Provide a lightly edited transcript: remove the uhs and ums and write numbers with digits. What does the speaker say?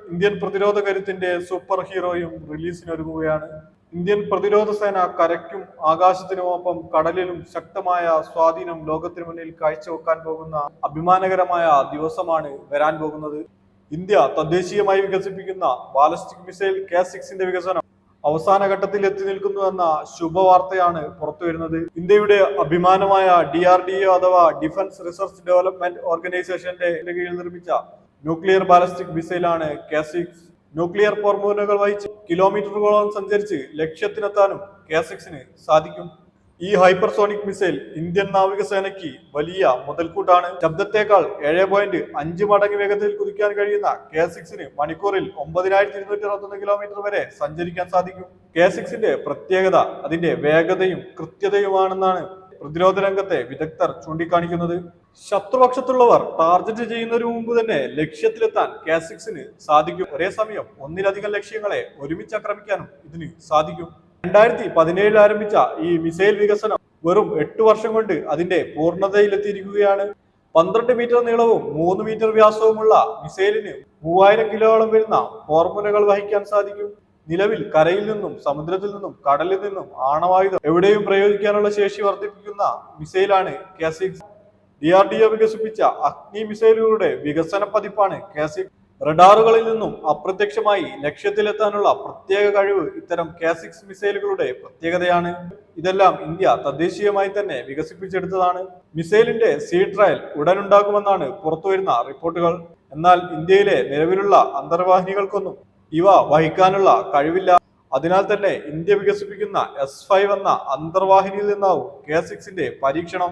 Indian പ്രതിരോധ കരുത്തിന്റെ super ഹീറോയും റിലീസിനൊരുങ്ങുകയാണ്. Indian പ്രതിരോധ സേന കരയ്ക്കും ആകാശത്തിനുമൊപ്പം കടലിലും ശക്തമായ സ്വാധീനം ലോകത്തിനു മുന്നിൽ കാഴ്ചവെക്കാൻ പോകുന്ന അഭിമാനകരമായ ദിവസമാണ് വരാൻ പോകുന്നത്. ഇന്ത്യ തദ്ദേശീയമായി വികസിപ്പിക്കുന്ന ബാലിസ്റ്റിക് മിസൈൽ K6 വികസനം അവസാന ഘട്ടത്തിൽ എത്തി നിൽക്കുന്നുവെന്ന ശുഭവാർത്തയാണ് പുറത്തുവരുന്നത്. ഇന്ത്യയുടെ അഭിമാനമായ DRDO അഥവാ ഡിഫൻസ് റിസർച്ച് ഡെവലപ്മെന്റ് ഓർഗനൈസേഷന്റെ കീഴിൽ നിർമ്മിച്ച ന്യൂക്ലിയർ ബാലിസ്റ്റിക് മിസൈലാണ് K6. ന്യൂക്ലിയർ ഫോർമുലകൾ വഹിച്ച് കിലോമീറ്ററുകളോളം സഞ്ചരിച്ച് ലക്ഷ്യത്തിനെത്താനും K6 സാധിക്കും. ഈ ഹൈപ്പർസോണിക് മിസൈൽ ഇന്ത്യൻ നാവികസേനയ്ക്ക് വലിയ മുതൽക്കൂട്ടാണ്. ശബ്ദത്തേക്കാൾ 7.5 മടങ്ങ് വേഗത്തിൽ കുതിക്കാൻ കഴിയുന്ന K6 മണിക്കൂറിൽ 9261 കിലോമീറ്റർ വരെ സഞ്ചരിക്കാൻ സാധിക്കും. K6 പ്രത്യേകത അതിന്റെ വേഗതയും കൃത്യതയുമാണെന്നാണ് പ്രതിരോധ രംഗത്തെ വിദഗ്ധർ ചൂണ്ടിക്കാണിക്കുന്നത്. ശത്രുപക്ഷത്തുള്ളവർ ടാർഗറ്റ് ചെയ്യുന്നതിന് മുമ്പ് തന്നെ ലക്ഷ്യത്തിലെത്താൻ K6 സാധിക്കും. ഒരേ സമയം ഒന്നിലധികം ലക്ഷ്യങ്ങളെ ഒരുമിച്ച് ആക്രമിക്കാനും ഇതിന് സാധിക്കും. 2017 ആരംഭിച്ച ഈ മിസൈൽ വികസനം വെറും 8 വർഷം കൊണ്ട് അതിന്റെ പൂർണ്ണതയിലെത്തിയിരിക്കുകയാണ്. 12 മീറ്റർ നീളവും 3 മീറ്റർ വ്യാസവുമുള്ള മിസൈലിന് 3000 കിലോയോളം വരുന്ന ഫോർമുലകൾ വഹിക്കാൻ സാധിക്കും. നിലവിൽ കരയിൽ നിന്നും സമുദ്രത്തിൽ നിന്നും കടലിൽ നിന്നും ആണവായുധം എവിടെയും പ്രയോഗിക്കാനുള്ള ശേഷി വർദ്ധിപ്പിക്കുന്ന മിസൈലാണ് K6. DRDO വികസിപ്പിച്ച അഗ്നി മിസൈലുകളുടെ വികസന പതിപ്പാണ് K6. റഡാറുകളിൽ നിന്നും അപ്രത്യക്ഷമായി ലക്ഷ്യത്തിലെത്താനുള്ള പ്രത്യേക കഴിവ് ഇത്തരം K6 മിസൈലുകളുടെ പ്രത്യേകതയാണ്. ഇതെല്ലാം ഇന്ത്യ തദ്ദേശീയമായി തന്നെ വികസിപ്പിച്ചെടുത്തതാണ്. മിസൈലിന്റെ സീ ട്രയൽ ഉടനുണ്ടാകുമെന്നാണ് പുറത്തുവരുന്ന റിപ്പോർട്ടുകൾ. എന്നാൽ ഇന്ത്യയിലെ നിലവിലുള്ള അന്തർവാഹിനികൾക്കൊന്നും ഇവ വഹിക്കാനുള്ള കഴിവില്ല. അതിനാൽ തന്നെ ഇന്ത്യ വികസിപ്പിക്കുന്ന S5 എന്ന അന്തർവാഹിനിയിൽ നിന്നാവും K6 പരീക്ഷണം.